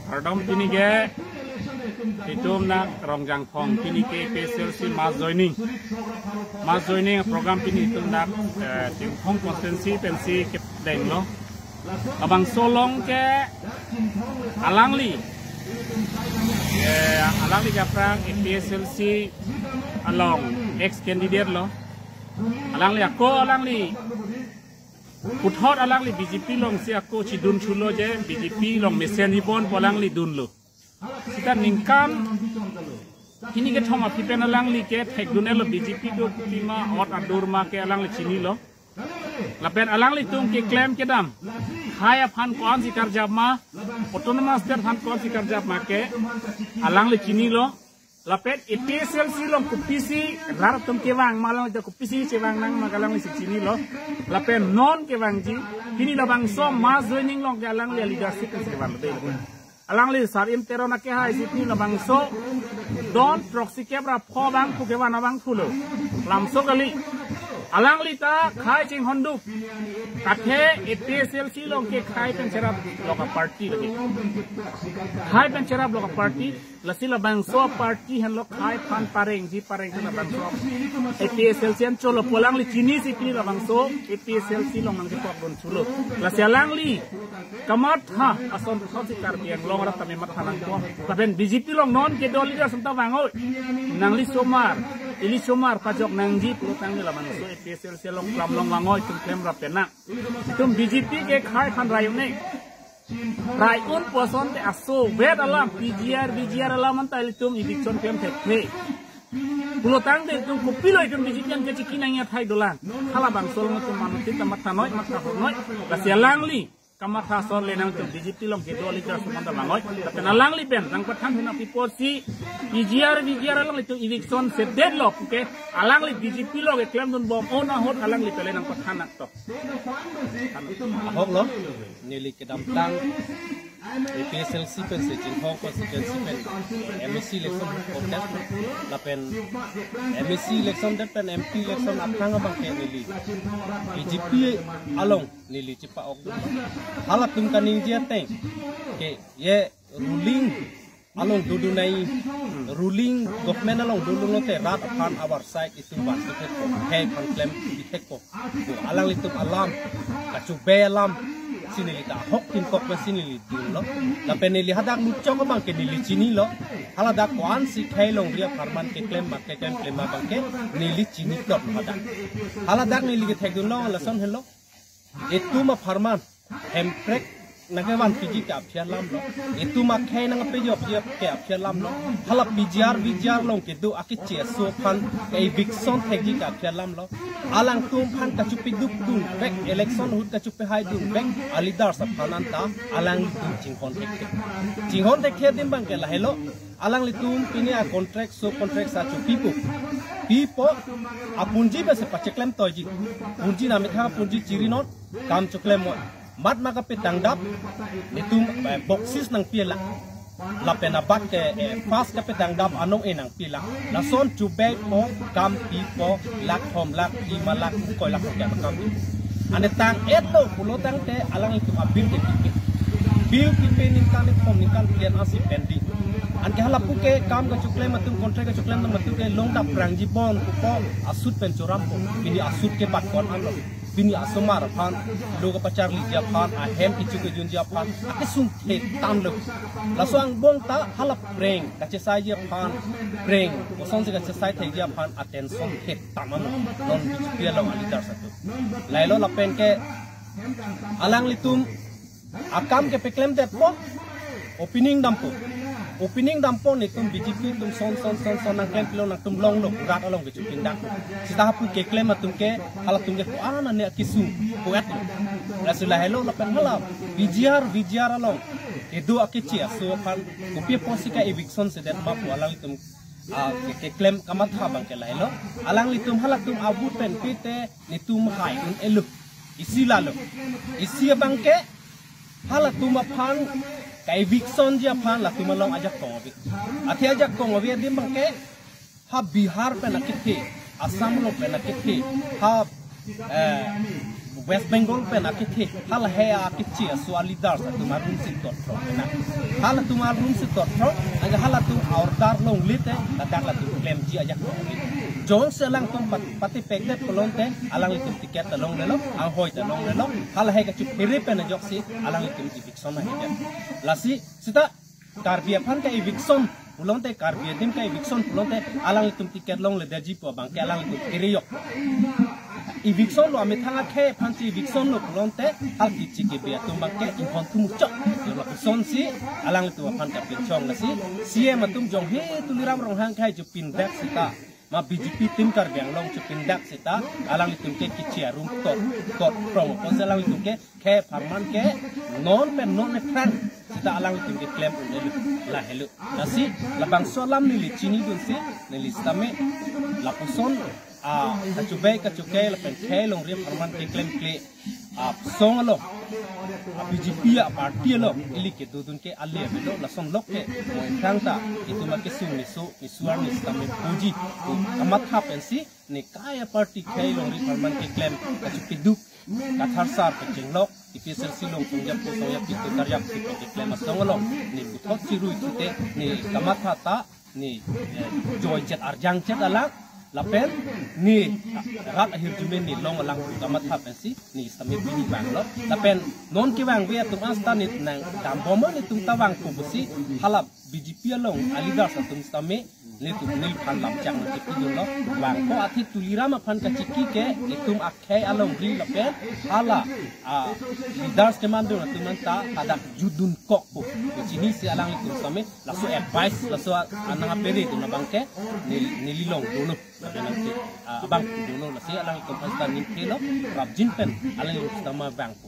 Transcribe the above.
Pardon kini ke itu nak rongjang pong kini ke PSLC mas joining program kini itu nak tim Hong konsensi pensi ke deng lo abang solong ke alangli kaprang PSLC along ex candidate lo alangli Puthot alangli BJP long si aku cidun chulo je BJP long mesen ibon polangli dun lo kita ningkam kini ke thoma pipen alangli ke thek dunelo BJP do lima ot adur ma ke alangli chini lo lapen alangli tum ke claim ke dam haya phan kon si karjab ma autonomous state phan kon si karjab ma ke alangli chini lo lapet PSLC long kupisi rar tum ke wang malang ja kupisi che wang nang magalang li chini lo lapet non ke wang ji kini lo bang so ma joining long ke alangli leadership ke wang be alangli sarim tero na ke hai sitni lo bang so don proxy ke bra pho bang ku ke wana bang fulo lam so kali alangli ta khai ching hondu kathe PSLC long ke khai pen cherap loka party lagi khai pen cherap loka party lasila bang so party han lo khai phan pareng na bang so PSLC an cholo polangli chini si kini lo bang so PSLC long nang ke pok don chulo lasalangli kamat ha ason khosi kar biang long rat tame mat halang ko kaben BJP long non ke do leader santa bangoi nangli somar pajok nangji pulo tangni la bang so PSLC long klam long wangoi tum klem rap pena tum BJP ke khai phan rayu ne rai un poson te aso ved alam BGR alam antai tum election kem the pulo tang de tum kupilo tum BJP an ke chiki nang ya thai dolan khala bang sol tum manuti tamat tanoi mat ka noi la sialangli kamatha son lenang tum BJP long ke do leader sumanda bangoi tapi nalangli ben nang pathan hina piposi BGR lang itu election se deadlock ke alangli BJP lo ke claim dun bom ona hot alangli pele nang pathan nak to ahok lo nili ke dam tang PSLC pen se jin Hong constituency pen MSC election contest la pen MSC election dat pen MP election apang bang ke nili BJP along nili cipa ok hala tum kaning je teng ke ye ruling along dudu nai ruling government along dudu note rat upon our side itu bas ke hey pan claim itek ko alang litum alam kacu be alam sinili ta hok tin kok sinili din lo la penili hadak nucong ko bang ke nili chini lo hala dak kwan si khailong ria farman ke claim mak ke claim ma bang ke nili chini dot hadak hala dak nili ke thek dun lo la son hello itu ma farman hemprek nagawan piji ke apsiar lam lo itu makai nang pejo ke apsiar lam lo halap bijar long ke do akit cia so pan ke eviction thegi ke apsiar lam lo alang tum pan ka chupi dup dun back election hut ka chupi hai dun back alidar sa pananta alang dun jinghon tek dim bang ke la hello alang litum pini a contract so contract sa chupi pipo apunji be se pacheklem toji punji na mitha punji chiri not kam chuklem mat maka petang dap nitum boxes nang pila la pena bat ke pas ke petang dap anong enang pila la son chu bag po kam pipo lak hom lak 5 lak ko lak ke kam ane tang eto pulo tang te alang itu abil ke bil pipe nin kan hom nin kan pian asip pendi an ke halap ke kam ka chukle matum contract ka chukle matum ke long dap prang jibon ko asut pencuram ko ini asut ke bat kon an bini asomar pan loga pacar li japan a hem ichu ke jun japan ake sum the tam lo la soang bong ta halap preng ka che sai japan preng ko son se ka che sai the japan attention the tamam non bichpia lo ali dar satu lailo la pen ke alang litum akam ke peklem te po opening dampo ni tum BJP tum son nang klem pilo nang tum long lo rat along ke chupin dak sita pu ke klem tum ke hala tum ke ana ne kisu poet rasula hello la pen hala VGR along edu akichi so pan kopi posika eviction se det bapu alang tum ke klem kamat ha bang ke la hello alang litum hala tum abut pen pite ni tum hai un elu isi lalo isi bang ke hala tum pan kai Vixon dia pan la tumalong ajak kongobi ati ajak kongobi dim bangke ha Bihar pe nakiti Assam lo pe nakiti ha West Bengal pen akit hal hea akit cia suali dar satu marun sitot na hal tu marun sitot aga hal tu ordar long lite tadak la tu claim ji aja jong selang tu pati pekte pelonte alang itu tiket talong lelo ang hoy talong lelo hal he ka chup piri pen joksi alang itu eviction na hija lasi sita karbia phan ka eviction pulonte karbia dim ka eviction pulonte alang itu tiket long le daji po bang ke alang itu kiriyok eviction lo ame thanga khe phanchi eviction lo pulonte hal ki chike be tumbang ke infon tu muchak yo lo son si alang itu phan ka pinchong la si cm tum jong he tuliram rong hang khai chupin dak sita ma BJP tim kar biang long chupin dak sita alang itu ke kichia rum tot prong ko alang itu ke khe pharman ke non pen non ne friend sita alang itu ke claim undelu la helu nasi labang solam ni li chini dun si ni li stame la poson kacukai lepen long riam perman klaim kle song lo BJP parti lo ili ke dudun ke alle lo la son lok ke tangta itu make sung ni suar ni stame puji amat hapensi ni kaya parti long riam perman ke klaim kacukai duk kathar sar ke jenglok IPSL silong songjap itu karyap ke klaim song lo ni buthot siru itu ni kamat hata ni joy chat arjang chat ala lapen ni rat akhir jumen ni long alang kamat hapensi ni stame bini bang lo lapen non ki bang bia tum asta ni nang dambomo ni tum tawang kubusi halap BJP long alidar sa tum stame ni tum nil phan lam chang ni ki lo bang ko athi tulirama phan ka chiki ke itum akhe along ri lapen hala leaders kemando na tum ta ada judun kok po chini si alang tum stame laso advice laso anang apere tum na bangke ni lilong dulu nanti abang dulu nasi alang itu pasta ni kilo rabjin pen alang itu sama bangku.